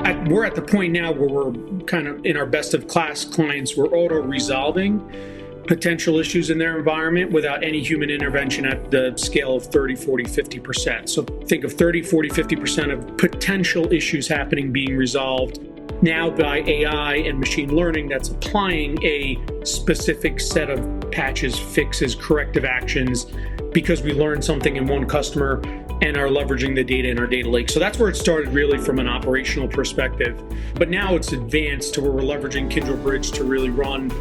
We're at the point now where we're kind of in our best of class clients, we're auto-resolving potential issues in their environment without any human intervention at the scale of 30, 40, 50%. So think of 30, 40, 50% of potential issues happening being resolved now by AI and machine learning that's applying a specific set of patches, fixes, corrective actions because we learned something in one customer and are leveraging the data in our data lake. So that's where it started really from an operational perspective. But now it's advanced to where we're leveraging Kyndryl Bridge to really run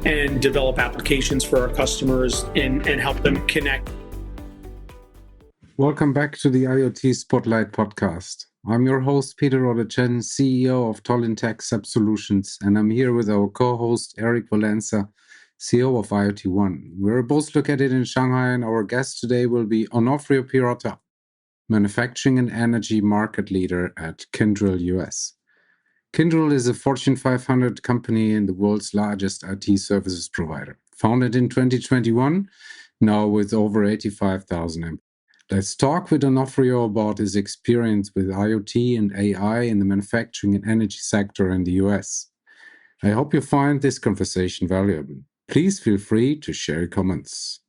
and develop applications for our customers and help them connect. Welcome back to the IoT Spotlight podcast. I'm your host, Peter Rodecen, CEO of Tolintech Sub Solutions, and I'm here with our co-host, Eric Valenza, CEO of IoT One. We're both located in Shanghai, and our guest today will be Onofrio Pirrotta, manufacturing and energy market leader at Kyndryl US. Kyndryl is a Fortune 500 company and the world's largest IT services provider. Founded in 2021, now with over 85,000 employees. Let's talk with Onofrio about his experience with IoT and AI in the manufacturing and energy sector in the US. I hope you find this conversation valuable. Please feel free to share your comments.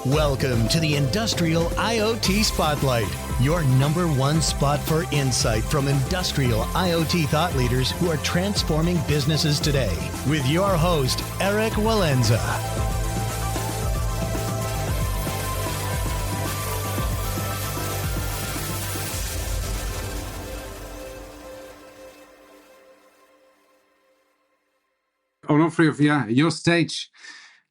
Welcome to the Industrial IoT Spotlight, your number one spot for insight from industrial IoT thought leaders who are transforming businesses today. With your host, Eric Valenza. Onofrio, your stage.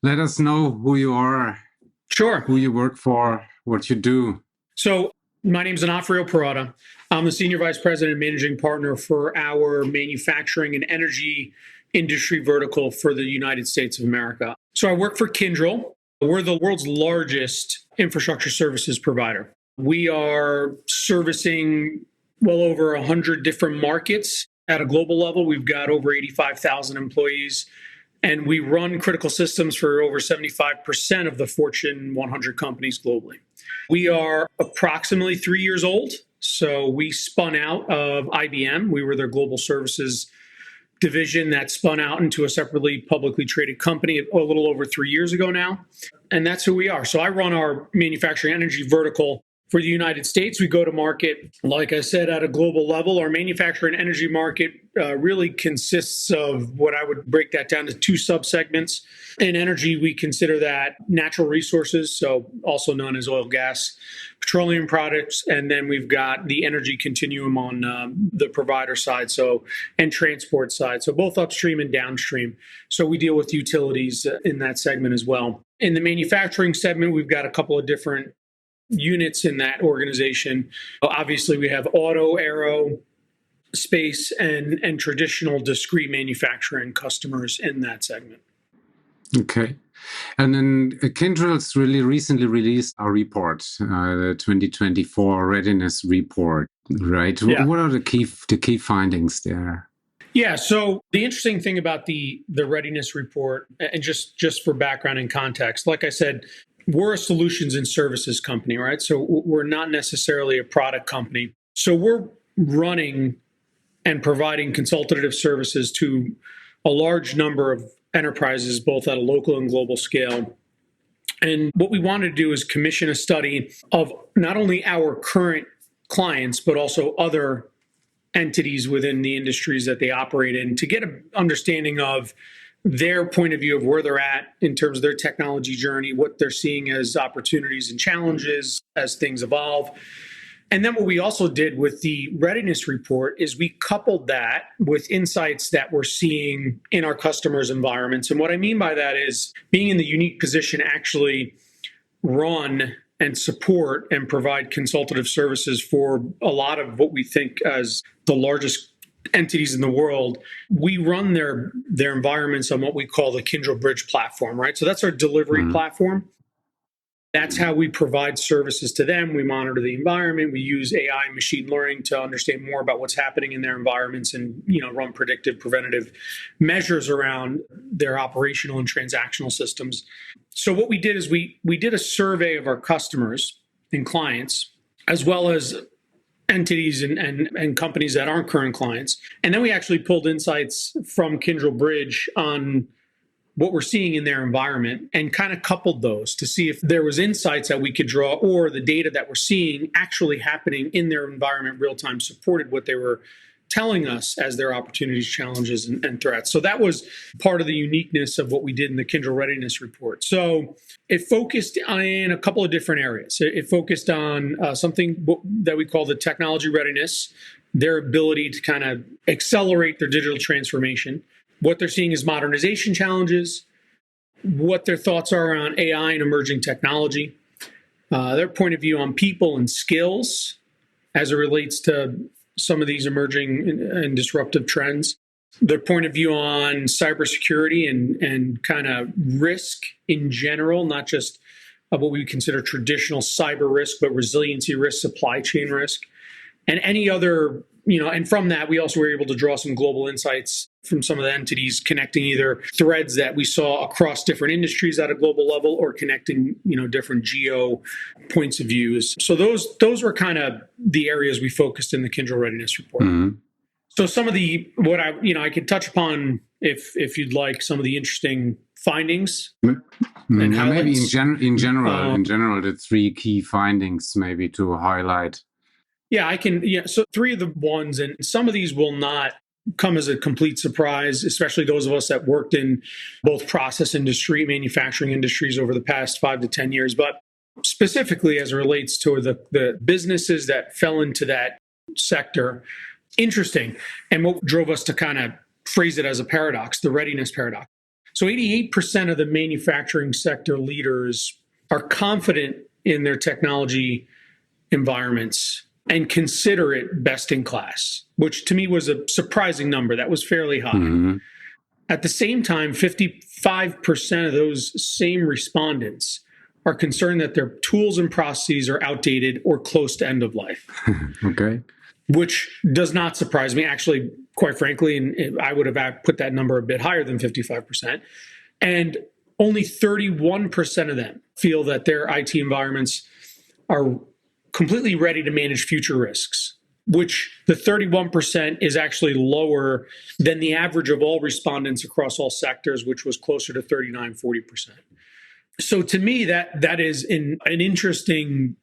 Let us know who you are. Sure. Who you work for, what you do. So my name is Onofrio Pirrotta. I'm the Senior Vice President and Managing Partner for our manufacturing and energy industry vertical for the United States of America. So I work for Kyndryl. We're the world's largest infrastructure services provider. We are servicing well over 100 different markets at a global level. We've got over 85,000 employees. And we run critical systems for over 75% of the Fortune 100 companies globally. We are approximately 3 years old. So we spun out of IBM. We were their global services division that spun out into a separately publicly traded company a little over 3 years ago now. And that's who we are. So I run our manufacturing energy vertical for the United States. We go to market, like I said, at a global level. Our manufacturing energy market really consists of what I would break that down to two subsegments. In energy, we consider that natural resources, so also known as oil, gas, petroleum products. And then we've got the energy continuum on the provider side, and transport side. So both upstream and downstream. So we deal with utilities in that segment as well. In the manufacturing segment, we've got a couple of different units in that organization. Obviously, we have auto, aero, space, and traditional discrete manufacturing customers in that segment. Okay. And then Kyndryl's really recently released a report, the 2024 Readiness Report, right? Yeah. What are the key findings there? Yeah, so the interesting thing about the Readiness Report, and just for background and context, like I said, we're a solutions and services company, right? So we're not necessarily a product company. So we're running and providing consultative services to a large number of enterprises, both at a local and global scale. And what we wanted to do is commission a study of not only our current clients, but also other entities within the industries that they operate in to get an understanding of their point of view of where they're at in terms of their technology journey, what they're seeing as opportunities and challenges as things evolve. And then what we also did with the Readiness Report is we coupled that with insights that we're seeing in our customers' environments. And what I mean by that is being in the unique position to actually run and support and provide consultative services for a lot of what we think as the largest entities in the world. We run their environments on what we call the Kyndryl Bridge platform, right? So that's our delivery platform. That's how we provide services to them. We monitor the environment. We use AI and machine learning to understand more about what's happening in their environments and, run predictive, preventative measures around their operational and transactional systems. So what we did is we did a survey of our customers and clients, as well as entities and companies that aren't current clients. And then we actually pulled insights from Kyndryl Bridge on what we're seeing in their environment and kind of coupled those to see if there was insights that we could draw or the data that we're seeing actually happening in their environment real time supported what they were telling us as their opportunities, challenges, and threats. So that was part of the uniqueness of what we did in the Kyndryl Readiness Report. So it focused in a couple of different areas. It focused on something that we call the technology readiness, their ability to kind of accelerate their digital transformation. What they're seeing is modernization challenges, what their thoughts are around AI and emerging technology, their point of view on people and skills as it relates to some of these emerging and disruptive trends, their point of view on cybersecurity and kind of risk in general, not just what we consider traditional cyber risk, but resiliency risk, supply chain risk, and any other, and from that, we also were able to draw some global insights from some of the entities connecting either threads that we saw across different industries at a global level or connecting, different geo points of views. So those were kind of the areas we focused in the Kyndryl Readiness Report. Mm-hmm. So some of I could touch upon if you'd like some of the interesting findings. And maybe in general, the three key findings maybe to highlight. Yeah, I can. Yeah, so three of the ones, and some of these will not come as a complete surprise, especially those of us that worked in both process industry, manufacturing industries over the past 5 to 10 years. But specifically as it relates to the businesses that fell into that sector, interesting. And what drove us to kind of phrase it as a paradox, the readiness paradox. So 88% of the manufacturing sector leaders are confident in their technology environments and consider it best in class, which to me was a surprising number. That was fairly high. Mm-hmm. At the same time, 55% of those same respondents are concerned that their tools and processes are outdated or close to end of life. Okay. Which does not surprise me. Actually, quite frankly, and I would have put that number a bit higher than 55%. And only 31% of them feel that their IT environments are completely ready to manage future risks, which the 31% is actually lower than the average of all respondents across all sectors, which was closer to 39-40%. So to me, that is an interesting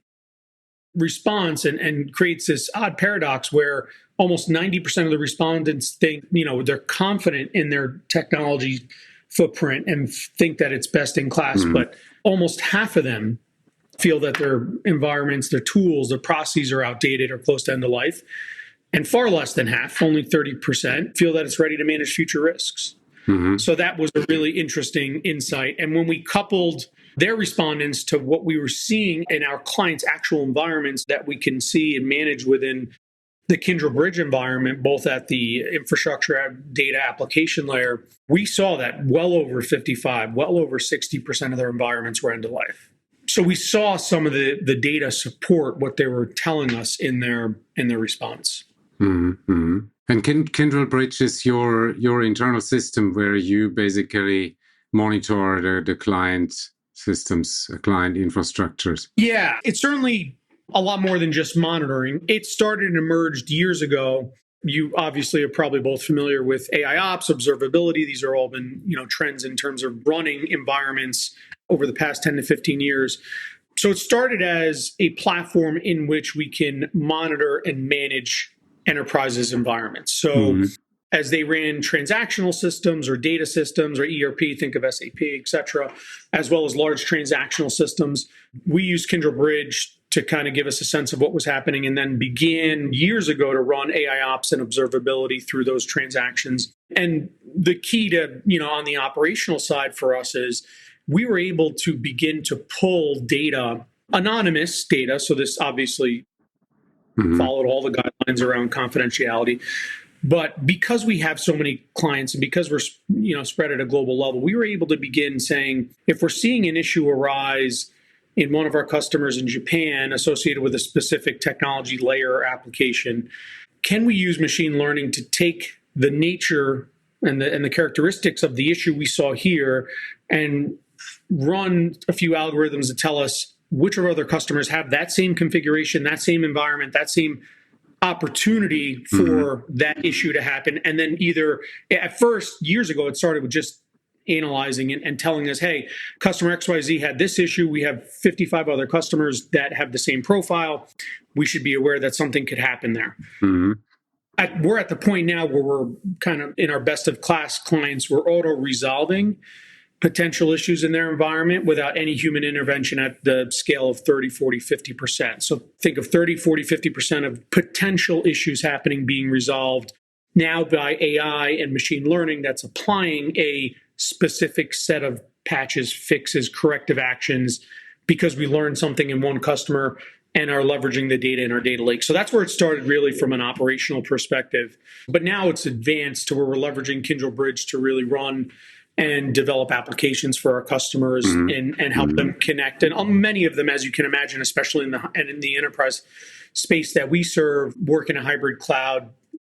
response and creates this odd paradox where almost 90% of the respondents think, they're confident in their technology footprint and think that it's best in class, mm-hmm. but almost half of them feel that their environments, their tools, their processes are outdated or close to end of life. And far less than half, only 30%, feel that it's ready to manage future risks. Mm-hmm. So that was a really interesting insight. And when we coupled their respondents to what we were seeing in our clients' actual environments that we can see and manage within the Kyndryl Bridge environment, both at the infrastructure data application layer, we saw that well over 60% of their environments were end of life. So we saw some of the data support what they were telling us in their response. Mm-hmm. And Kyndryl Bridge is your internal system where you basically monitor the client systems, client infrastructures. Yeah, it's certainly a lot more than just monitoring. It started and emerged years ago. You obviously are probably both familiar with AI ops, observability. These are all been, trends in terms of running environments over the past 10 to 15 years. So it started as a platform in which we can monitor and manage enterprises' environments. So as they ran transactional systems or data systems or ERP, think of SAP, et cetera, as well as large transactional systems, we used Kyndryl Bridge to kind of give us a sense of what was happening and then began years ago to run AI ops and observability through those transactions. And the key to, on the operational side for us is we were able to begin to pull data, anonymous data. So this obviously followed all the guidelines around confidentiality. But because we have so many clients and because we're spread at a global level, we were able to begin saying, if we're seeing an issue arise in one of our customers in Japan associated with a specific technology layer or application. Can we use machine learning to take the nature and the characteristics of the issue we saw here and run a few algorithms to tell us which of our other customers have that same configuration, that same environment, that same opportunity for that issue to happen? And then either, at first, years ago, it started with just analyzing and telling us, hey, customer XYZ had this issue. We have 55 other customers that have the same profile. We should be aware that something could happen there. We're at the point now where we're kind of in our best of class clients, we're auto-resolving potential issues in their environment without any human intervention at the scale of 30, 40, 50%. So think of 30, 40, 50% of potential issues happening being resolved now by AI and machine learning that's applying a specific set of patches, fixes, corrective actions because we learned something in one customer and are leveraging the data in our data lake. So that's where it started really from an operational perspective. But now it's advanced to where we're leveraging Kyndryl Bridge to really run and develop applications for our customers and help them connect. And many of them, as you can imagine, especially in the enterprise space that we serve, work in a hybrid cloud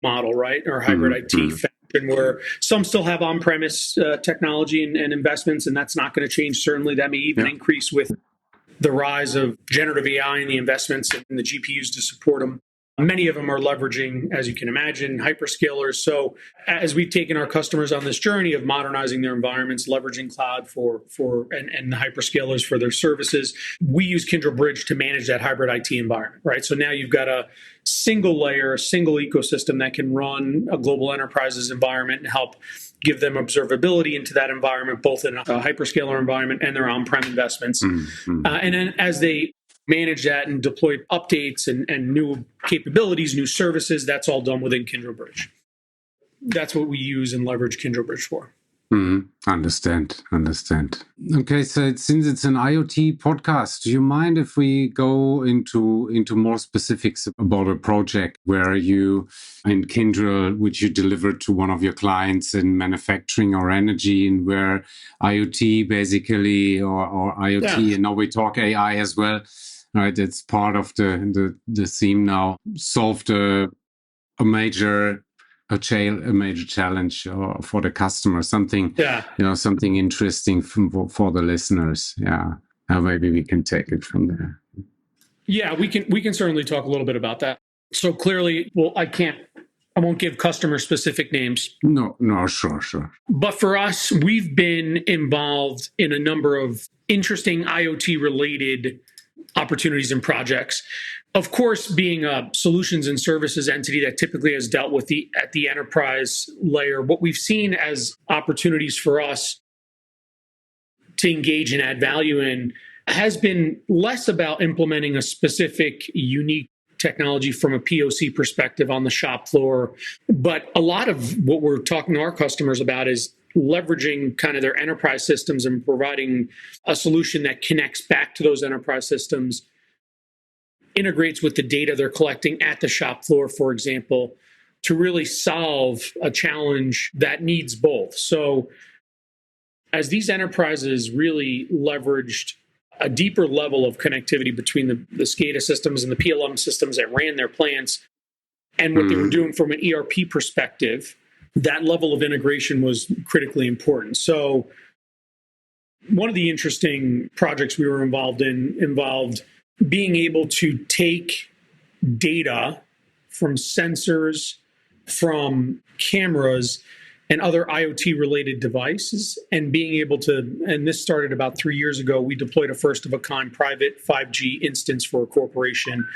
model, right? Or hybrid IT fashion, where some still have on-premise technology and investments, and that's not going to change. Certainly, that may even increase with the rise of generative AI and the investments in the GPUs to support them. Many of them are leveraging, as you can imagine, hyperscalers. So as we've taken our customers on this journey of modernizing their environments, leveraging cloud and the hyperscalers for their services, we use Kyndryl Bridge to manage that hybrid IT environment, right? So now you've got a single layer, a single ecosystem that can run a global enterprise's environment and help give them observability into that environment, both in a hyperscaler environment and their on-prem investments. And then as they manage that and deploy updates and new capabilities, new services, that's all done within Kyndryl Bridge. That's what we use and leverage Kyndryl Bridge for. Understand. Okay, so since it's an IoT podcast, do you mind if we go into more specifics about a project where you, in Kyndryl, which you delivered to one of your clients in manufacturing or energy, and where IoT basically, or IoT, and now we talk AI as well, right? It's part of the theme now, solved a major challenge for the customer, something interesting for the listeners. Maybe we can take it from there. We can certainly talk a little bit about that. So clearly, I won't give customer specific names. No, sure. But for us, we've been involved in a number of interesting IoT related opportunities and projects. Of course, being a solutions and services entity that typically has dealt with at the enterprise layer, what we've seen as opportunities for us to engage and add value in has been less about implementing a specific, unique technology from a POC perspective on the shop floor. But a lot of what we're talking to our customers about is leveraging kind of their enterprise systems and providing a solution that connects back to those enterprise systems, integrates with the data they're collecting at the shop floor, for example, to really solve a challenge that needs both. So as these enterprises really leveraged a deeper level of connectivity between the SCADA systems and the PLM systems that ran their plants and what they were doing from an ERP perspective, that level of integration was critically important. So one of the interesting projects we were involved in involved being able to take data from sensors, from cameras, and other IoT-related devices, and being able to, and this started about 3 years ago, we deployed a first-of-a-kind private 5G instance for a corporation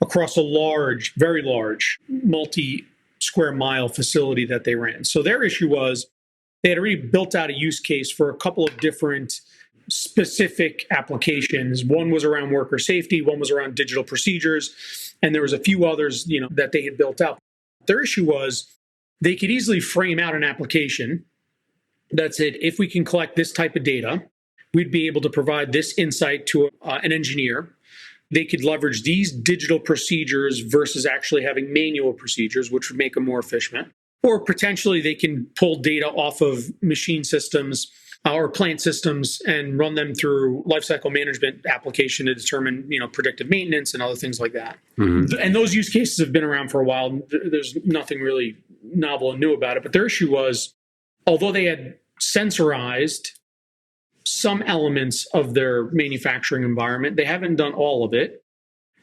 across a large, very large, multi-square mile facility that they ran. So their issue was they had already built out a use case for a couple of different specific applications. One was around worker safety, one was around digital procedures, and there was a few others, that they had built out. Their issue was they could easily frame out an application that said, if we can collect this type of data, we'd be able to provide this insight to an engineer. They could leverage these digital procedures versus actually having manual procedures, which would make them more efficient. Or potentially they can pull data off of machine systems our plant systems and run them through lifecycle management application to determine, predictive maintenance and other things like that. And those use cases have been around for a while. There's nothing really novel and new about it. But their issue was, although they had sensorized some elements of their manufacturing environment, they haven't done all of it.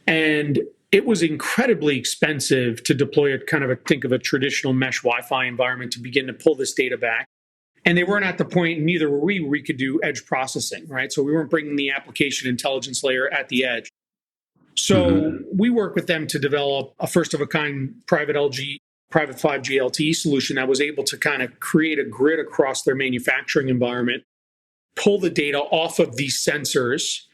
And it was incredibly expensive to deploy think of a traditional mesh Wi-Fi environment to begin to pull this data back. And they weren't at the point, neither were we, where we could do edge processing, right? So we weren't bringing the application intelligence layer at the edge. So we work with them to develop a first-of-a-kind private 5G LTE solution that was able to kind of create a grid across their manufacturing environment, pull the data off of these sensors,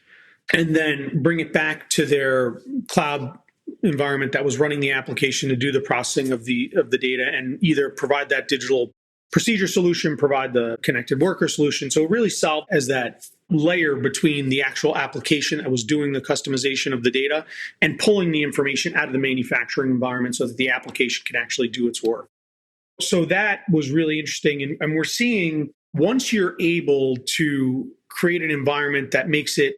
and then bring it back to their cloud environment that was running the application to do the processing of the data, and either provide that digital procedure solution, provide the connected worker solution. So it really solved as that layer between the actual application that was doing the customization of the data and pulling the information out of the manufacturing environment so that the application can actually do its work. So that was really interesting. And we're seeing, once you're able to create an environment that makes it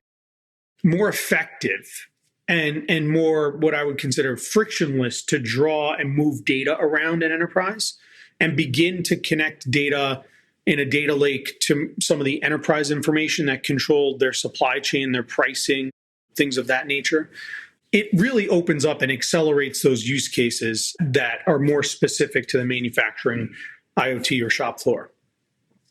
more effective and more what I would consider frictionless to draw and move data around an enterprise, and begin to connect data in a data lake to some of the enterprise information that controlled their supply chain, their pricing, things of that nature, it really opens up and accelerates those use cases that are more specific to the manufacturing IoT or shop floor.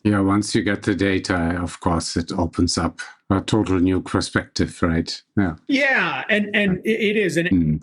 Yeah, once you get the data, of course, it opens up a total new perspective, right? Yeah, and it is. And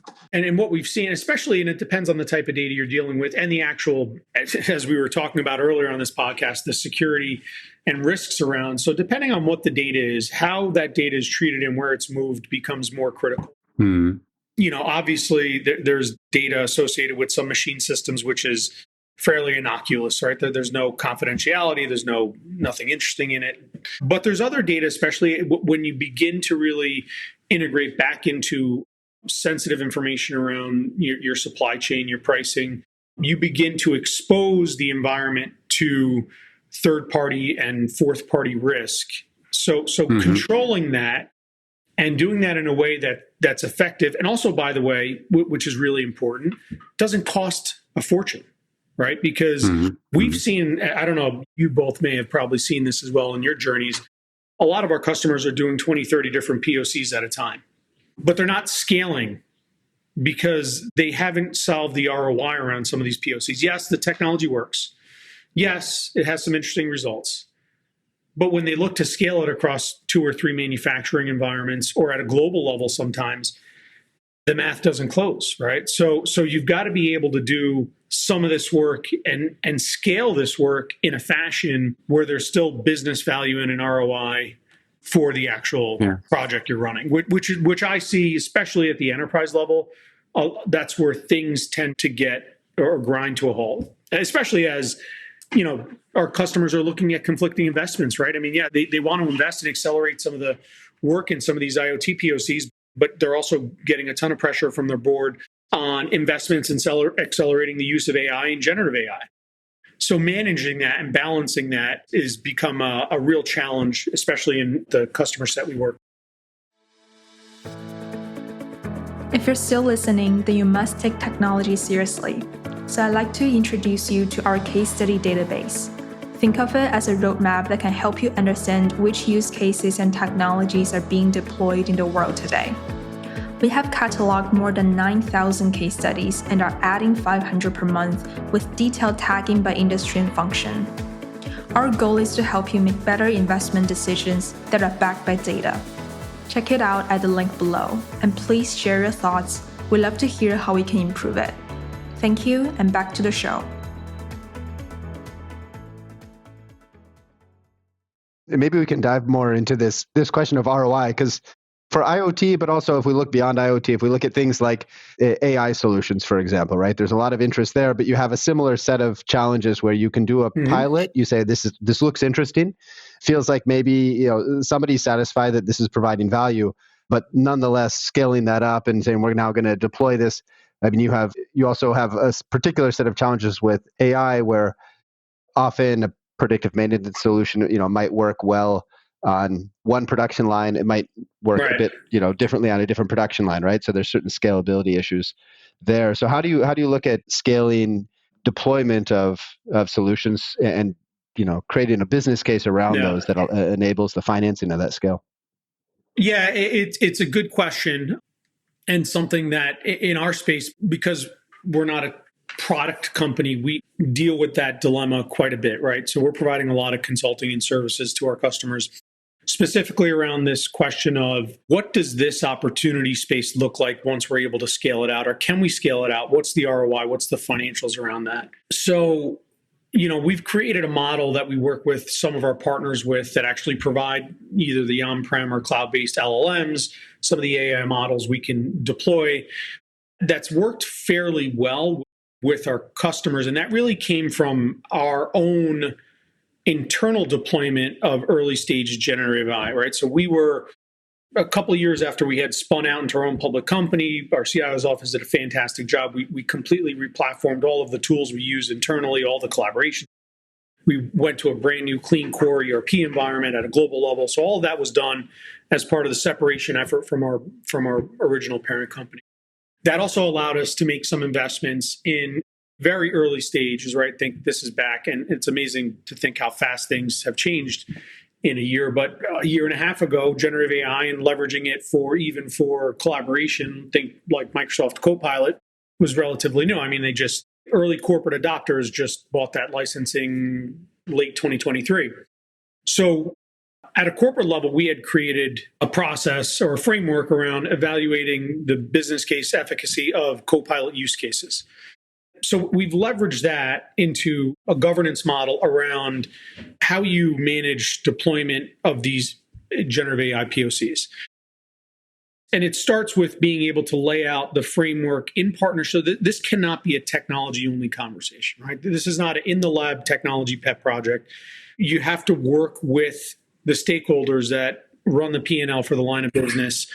what we've seen, especially, and it depends on the type of data you're dealing with and the actual, as we were talking about earlier on this podcast, the security and risks around. So depending on what the data is, how that data is treated and where it's moved becomes more critical. Obviously, there's data associated with some machine systems, which is fairly innocuous, right? There's no confidentiality, there's nothing interesting in it. But there's other data, especially when you begin to really integrate back into sensitive information around your supply chain, your pricing, you begin to expose the environment to third-party and fourth-party risk. So controlling that and doing that in a way that's effective, and also, by the way, which is really important, doesn't cost a fortune. Right? Because we've seen, I don't know, you both may have probably seen this as well in your journeys. A lot of our customers are doing 20, 30 different POCs at a time, but they're not scaling because they haven't solved the ROI around some of these POCs. Yes, the technology works. Yes, it has some interesting results. But when they look to scale it across 2 or 3 manufacturing environments or at a global level sometimes, the math doesn't close, right? So you've got to be able to do some of this work and scale this work in a fashion where there's still business value and an ROI for the actual project you're running, which I see, especially at the enterprise level, that's where things tend to get or grind to a halt, especially as our customers are looking at conflicting investments, right? I mean, they want to invest and accelerate some of the work in some of these IoT POCs, but they're also getting a ton of pressure from their board on investments in accelerating the use of AI and generative AI. So managing that and balancing that has become a real challenge, especially in the customer set we work with. If you're still listening, then you must take technology seriously. So I'd like to introduce you to our case study database. Think of it as a roadmap that can help you understand which use cases and technologies are being deployed in the world today. We have cataloged more than 9,000 case studies and are adding 500 per month with detailed tagging by industry and function. Our goal is to help you make better investment decisions that are backed by data. Check it out at the link below, and please share your thoughts. We'd love to hear how we can improve it. Thank you, and back to the show. Maybe we can dive more into this question of ROI, because for IoT, but also if we look beyond IoT, if we look at things like AI solutions, for example, right? There's a lot of interest there, but you have a similar set of challenges where you can do a pilot. You say, this looks interesting. Feels like maybe somebody's satisfied that this is providing value, but nonetheless scaling that up and saying we're now going to deploy this. I mean, you also have a particular set of challenges with AI where often predictive maintenance solution, might work well on one production line. It might work a bit, differently on a different production line, right? So there's certain scalability issues there. So how do you look at scaling deployment of solutions and creating a business case around those that enables the financing of that scale? Yeah, it's a good question, and something that in our space, because we're not a product company, we deal with that dilemma quite a bit, right? So we're providing a lot of consulting and services to our customers, specifically around this question of what does this opportunity space look like once we're able to scale it out, or can we scale it out? What's the ROI? What's the financials around that? So we've created a model that we work with some of our partners with that actually provide either the on-prem or cloud-based LLMs, some of the AI models we can deploy. That's worked fairly well with our customers. And that really came from our own internal deployment of early stage generative AI, right? So we were a couple of years after we had spun out into our own public company. Our CIO's office did a fantastic job. We completely replatformed all of the tools we use internally, all the collaboration. We went to a brand new clean core ERP environment at a global level. So all of that was done as part of the separation effort from our original parent company. That also allowed us to make some investments in very early stages, right? I think this is back, and it's amazing to think how fast things have changed in a year. But a year and a half ago, generative AI and leveraging it for collaboration, think like Microsoft Copilot, was relatively new. I mean, early corporate adopters just bought that licensing late 2023. So at a corporate level, we had created a process or a framework around evaluating the business case efficacy of Copilot use cases. So we've leveraged that into a governance model around how you manage deployment of these generative AI POCs. And it starts with being able to lay out the framework in partnership. So this cannot be a technology-only conversation, right? This is not an in-the-lab technology pet project. You have to work with the stakeholders that run the P&L for the line of business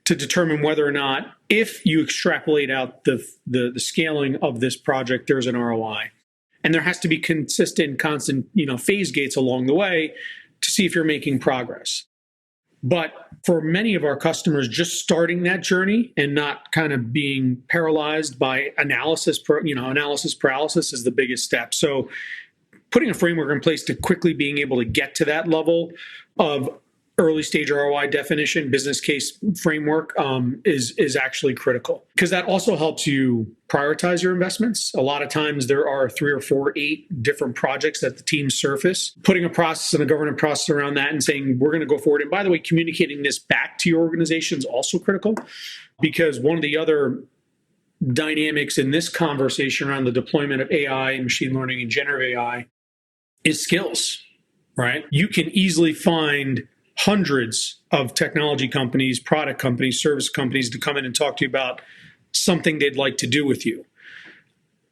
to determine whether or not, if you extrapolate out the scaling of this project, there's an ROI. And there has to be consistent, constant, phase gates along the way to see if you're making progress. But for many of our customers, just starting that journey and not kind of being paralyzed by analysis paralysis is the biggest step. So putting a framework in place to quickly being able to get to that level of early stage ROI definition, business case framework is actually critical, because that also helps you prioritize your investments. A lot of times there are 3 or 4, 8 different projects that the team surface. Putting a process and a governance process around that and saying, we're going to go forward. And by the way, communicating this back to your organization is also critical, because one of the other dynamics in this conversation around the deployment of AI, machine learning, and generative AI is skills, right? You can easily find hundreds of technology companies, product companies, service companies to come in and talk to you about something they'd like to do with you.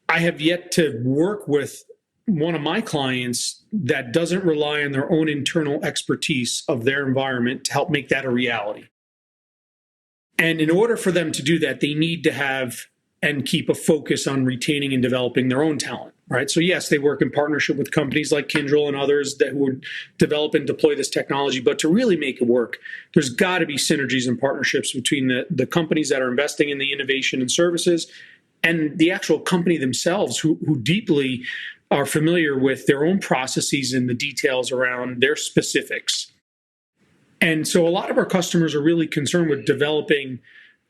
I have yet to work with one of my clients that doesn't rely on their own internal expertise of their environment to help make that a reality. And in order for them to do that, they need to have and keep a focus on retaining and developing their own talent, right? So yes, they work in partnership with companies like Kyndryl and others that would develop and deploy this technology. But to really make it work, there's got to be synergies and partnerships between the companies that are investing in the innovation and services and the actual company themselves, who deeply are familiar with their own processes and the details around their specifics. And so a lot of our customers are really concerned with developing,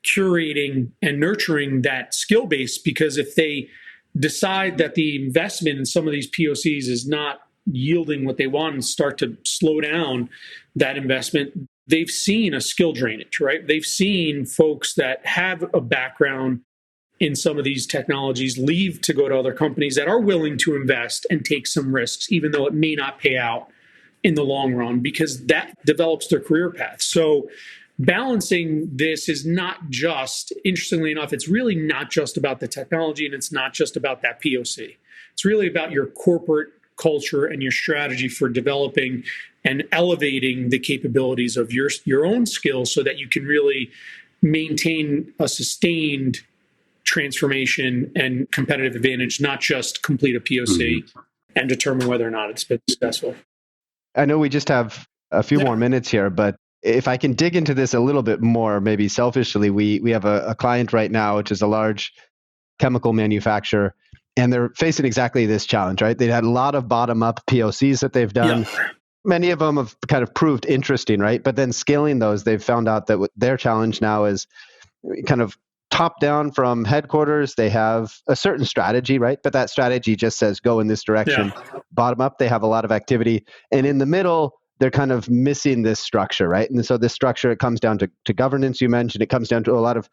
curating, and nurturing that skill base, because if they decide that the investment in some of these POCs is not yielding what they want and start to slow down that investment, they've seen a skill drainage, right? They've seen folks that have a background in some of these technologies leave to go to other companies that are willing to invest and take some risks, even though it may not pay out in the long run, because that develops their career path. So balancing this is not just, interestingly enough, it's really not just about the technology, and it's not just about that POC. It's really about your corporate culture and your strategy for developing and elevating the capabilities of your own skills so that you can really maintain a sustained transformation and competitive advantage, not just complete a POC. and determine whether or not it's been successful. I know we just have a few more minutes here, but if I can dig into this a little bit more, maybe selfishly, we have a client right now, which is a large chemical manufacturer, and they're facing exactly this challenge, right? They had a lot of bottom-up POCs that they've done. Yeah. Many of them have kind of proved interesting, right? But then scaling those, they've found out that their challenge now is kind of top down from headquarters. They have a certain strategy, right? But that strategy just says go in this direction. Yeah. Bottom up, they have a lot of activity. And in the middle, they're kind of missing this structure, right? And so this structure, it comes down to governance, you mentioned. It comes down to a lot of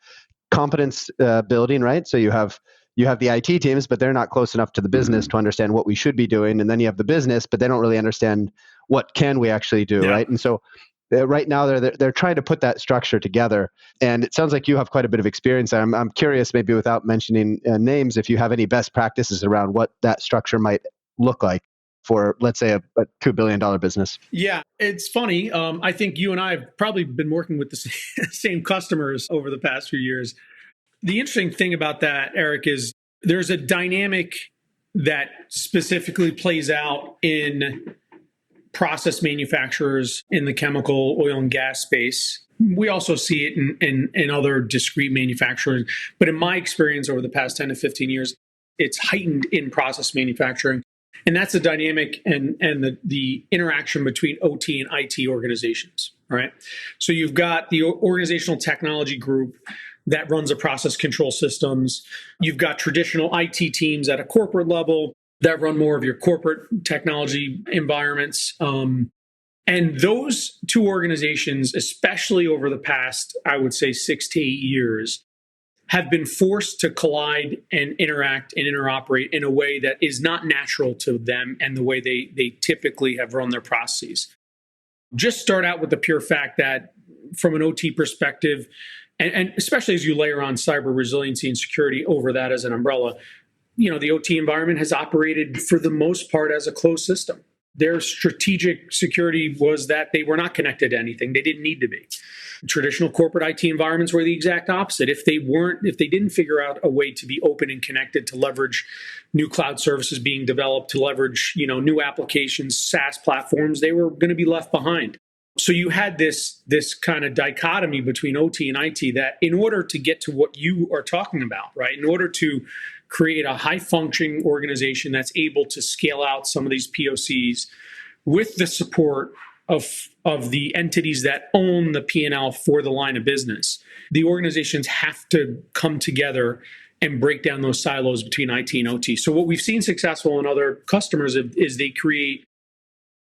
competence building, right? So you have the IT teams, but they're not close enough to the business to understand what we should be doing. And then you have the business, but they don't really understand what can we actually do, right? And so right now they're trying to put that structure together. And it sounds like you have quite a bit of experience. I'm curious, maybe without mentioning names, if you have any best practices around what that structure might look like for, let's say, a $2 billion business. Yeah, it's funny. I think you and I have probably been working with the same customers over the past few years. The interesting thing about that, Eric, is there's a dynamic that specifically plays out in process manufacturers in the chemical, oil, and gas space. We also see it in other discrete manufacturers. But in my experience over the past 10 to 15 years, it's heightened in process manufacturing. And that's the dynamic and the interaction between OT and IT organizations, right? So you've got the organizational technology group that runs the process control systems. You've got traditional IT teams at a corporate level that run more of your corporate technology environments. And those two organizations, especially over the past, I would say, 6 to 8 years, have been forced to collide and interact and interoperate in a way that is not natural to them and the way they typically have run their processes. Just start out with the pure fact that from an OT perspective, and especially as you layer on cyber resiliency and security over that as an umbrella, the OT environment has operated for the most part as a closed system. Their strategic security was that they were not connected to anything. They didn't need to be. Traditional corporate IT environments were the exact opposite. If they didn't figure out a way to be open and connected, to leverage new cloud services being developed, to leverage, new applications, SaaS platforms, they were going to be left behind. So you had this kind of dichotomy between OT and IT that in order to get to what you are talking about, right, in order to create a high-functioning organization that's able to scale out some of these POCs with the support of the entities that own the P&L for the line of business, the organizations have to come together and break down those silos between IT and OT. So what we've seen successful in other customers is they create,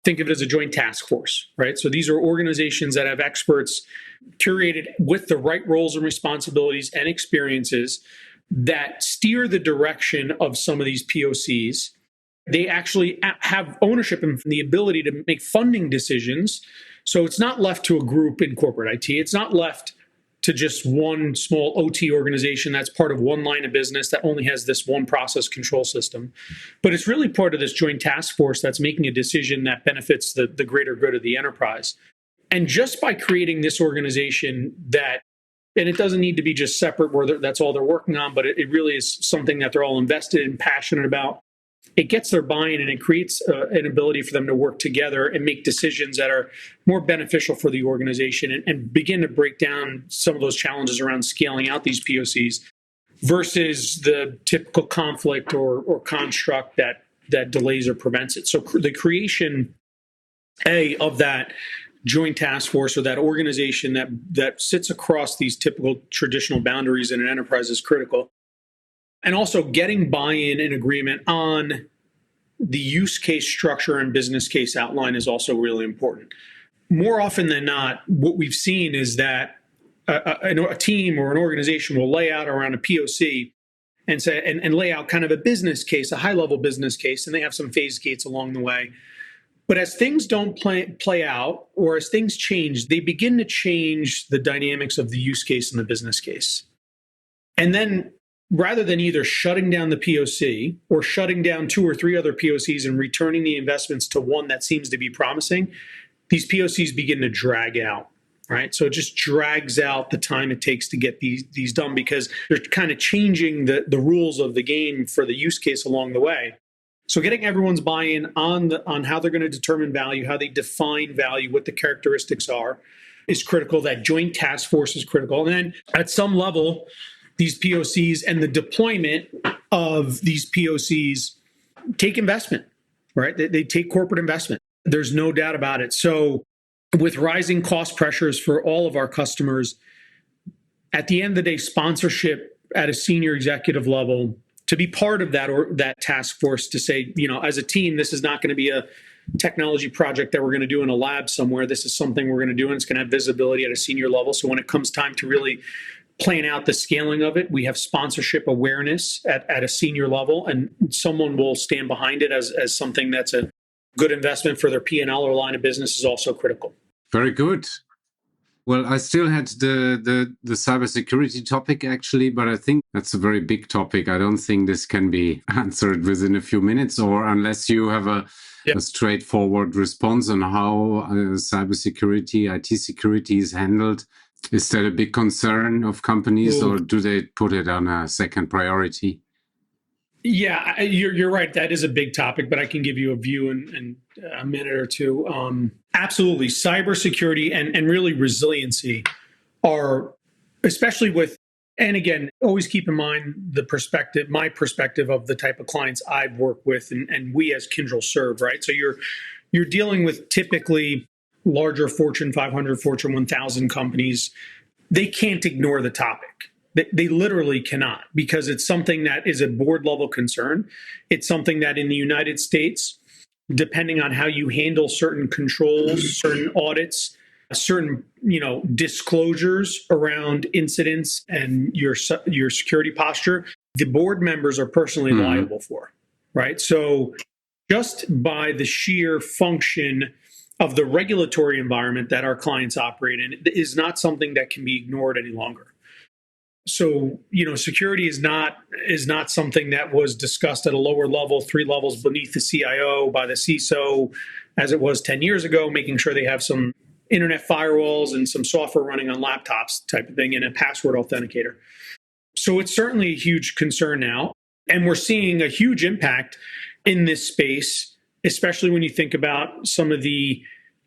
think of it as a joint task force, right? So these are organizations that have experts curated with the right roles and responsibilities and experiences that steer the direction of some of these POCs. They actually have ownership and the ability to make funding decisions. So it's not left to a group in corporate IT. It's not left to just one small OT organization that's part of one line of business that only has this one process control system. But it's really part of this joint task force that's making a decision that benefits the greater good of the enterprise. And just by creating this organization and it doesn't need to be just separate where that's all they're working on, but it really is something that they're all invested in, passionate about. It gets their buy-in and it creates an ability for them to work together and make decisions that are more beneficial for the organization and begin to break down some of those challenges around scaling out these POCs versus the typical conflict or construct that delays or prevents it. So the creation, of that joint task force or that organization that sits across these typical traditional boundaries in an enterprise is critical. And also getting buy-in and agreement on the use case structure and business case outline is also really important. More often than not, what we've seen is that a team or an organization will lay out around a POC and say and lay out kind of a business case, a high-level business case, and they have some phase gates along the way. But as things don't play out or as things change, they begin to change the dynamics of the use case and the business case. And then rather than either shutting down the POC or shutting down 2 or 3 other POCs and returning the investments to one that seems to be promising, these POCs begin to drag out, right? So it just drags out the time it takes to get these done because they're kind of changing the rules of the game for the use case along the way. So getting everyone's buy-in on how they're going to determine value, how they define value, what the characteristics are, is critical. That joint task force is critical. And then at some level, these POCs and the deployment of these POCs take investment, right? They take corporate investment. There's no doubt about it. So with rising cost pressures for all of our customers, at the end of the day, sponsorship at a senior executive level to be part of that or that task force to say, as a team, this is not going to be a technology project that we're going to do in a lab somewhere. This is something we're going to do, and it's going to have visibility at a senior level. So when it comes time to really plan out the scaling of it, we have sponsorship awareness at a senior level, and someone will stand behind it as something that's a good investment for their P&L or line of business is also critical. Very good. Well, I still had the cybersecurity topic, actually, but I think that's a very big topic. I don't think this can be answered within a few minutes, or unless you have a straightforward response on how cybersecurity, IT security is handled. Is that a big concern of companies, or do they put it on a second priority? Yeah, you're right. That is a big topic, but I can give you a view in a minute or two. Absolutely. Cybersecurity and really resiliency are, especially with, and again, always keep in mind my perspective of the type of clients I've worked with and we as Kyndryl serve, right? So you're dealing with typically larger Fortune 500, Fortune 1000 companies. They can't ignore the topic. They literally cannot, because it's something that is a board level concern. It's something that in the United States, depending on how you handle certain controls, certain audits, certain disclosures around incidents and your security posture, the board members are personally liable for, right? So just by the sheer function of the regulatory environment that our clients operate in is not something that can be ignored any longer. So, security is not something that was discussed at a lower level, 3 levels beneath the CIO by the CISO, as it was 10 years ago, making sure they have some internet firewalls and some software running on laptops type of thing and a password authenticator. So it's certainly a huge concern now. And we're seeing a huge impact in this space, especially when you think about some of the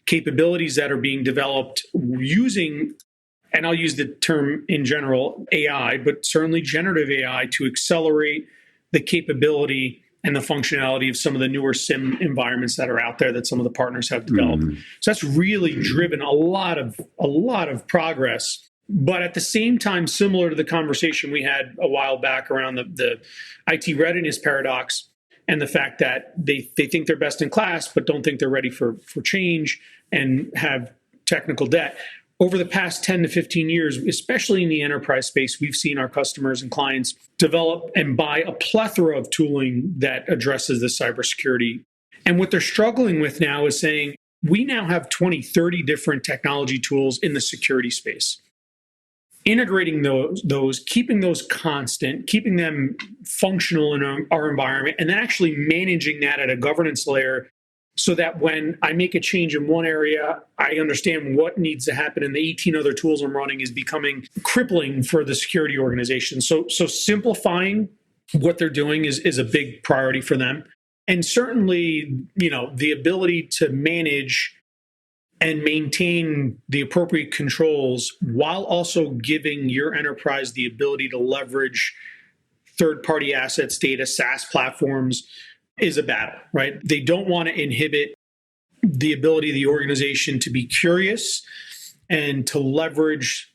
capabilities that are being developed using, and I'll use the term in general, AI, but certainly generative AI to accelerate the capability and the functionality of some of the newer SIM environments that are out there that some of the partners have developed. So that's really driven a lot of progress. But at the same time, similar to the conversation we had a while back around the IT readiness paradox and the fact that they think they're best in class, but don't think they're ready for change and have technical debt. Over the past 10 to 15 years, especially in the enterprise space, we've seen our customers and clients develop and buy a plethora of tooling that addresses the cybersecurity. And what they're struggling with now is saying, we now have 20, 30 different technology tools in the security space. Integrating those, keeping those constant, keeping them functional in our environment, and then actually managing that at a governance layer so that when I make a change in one area, I understand what needs to happen, and the 18 other tools I'm running is becoming crippling for the security organization. So simplifying what they're doing is a big priority for them. And certainly, the ability to manage and maintain the appropriate controls while also giving your enterprise the ability to leverage third-party assets, data, SaaS platforms, is a battle, right? They don't want to inhibit the ability of the organization to be curious and to leverage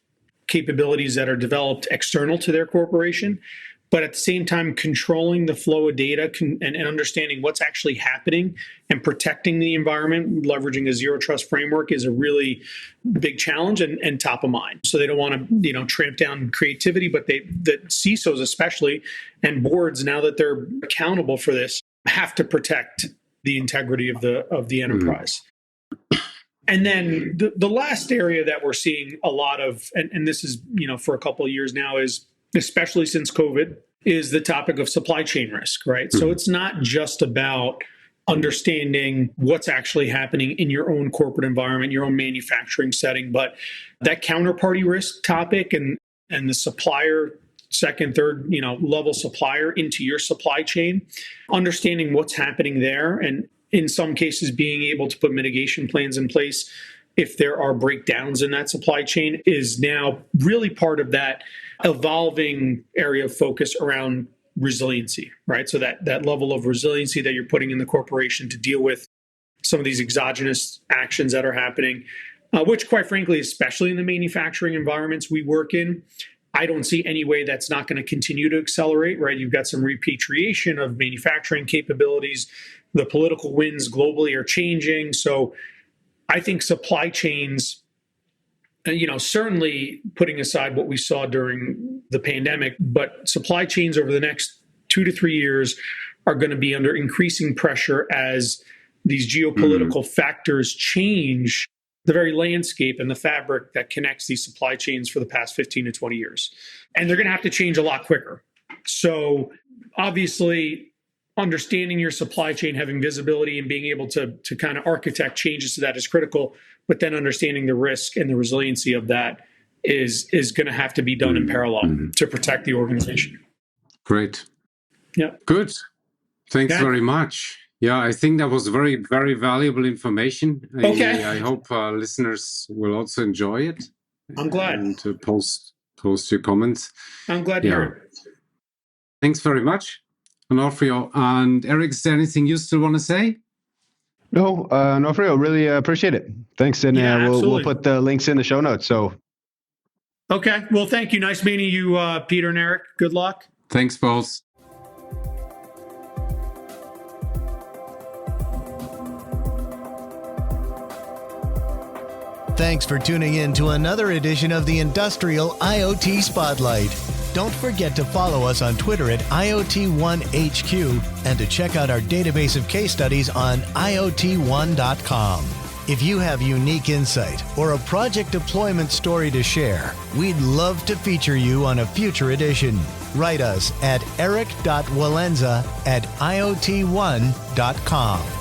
capabilities that are developed external to their corporation, but at the same time, controlling the flow of data and understanding what's actually happening and protecting the environment, leveraging a zero trust framework is a really big challenge and top of mind. So they don't want to, tramp down creativity, but the CISOs especially and boards, now that they're accountable for this, have to protect the integrity of the enterprise. And then the last area that we're seeing a lot of, and this is, for a couple of years now, is especially since COVID, is the topic of supply chain risk, right? So it's not just about understanding what's actually happening in your own corporate environment, your own manufacturing setting, but that counterparty risk topic and the supplier first, second, third, level supplier into your supply chain, understanding what's happening there, and in some cases being able to put mitigation plans in place if there are breakdowns in that supply chain is now really part of that evolving area of focus around resiliency, right? So that level of resiliency that you're putting in the corporation to deal with some of these exogenous actions that are happening, which quite frankly, especially in the manufacturing environments we work in, I don't see any way that's not going to continue to accelerate, right? You've got some repatriation of manufacturing capabilities. The political winds globally are changing. So I think supply chains, certainly putting aside what we saw during the pandemic, but supply chains over the next 2 to 3 years are going to be under increasing pressure as these geopolitical factors change the very landscape and the fabric that connects these supply chains for the past 15 to 20 years. And they're going to have to change a lot quicker. So obviously, understanding your supply chain, having visibility and being able to kind of architect changes to that is critical, but then understanding the risk and the resiliency of that is going to have to be done in parallel to protect the organization. Great. Yeah. Good. Thanks very much. Yeah, I think that was very, very valuable information. Okay. I hope listeners will also enjoy it. I'm glad. And to post your comments. I'm glad to hear it. Thanks very much, Onofrio. And Eric, is there anything you still want to say? No, Onofrio, really appreciate it. Thanks. And we'll put the links in the show notes. So. Okay. Well, thank you. Nice meeting you, Peter and Eric. Good luck. Thanks, both. Thanks for tuning in to another edition of the Industrial IoT Spotlight. Don't forget to follow us on Twitter at IoT1HQ and to check out our database of case studies on IoT1.com. If you have unique insight or a project deployment story to share, we'd love to feature you on a future edition. Write us at eric.walenza@IoT1.com.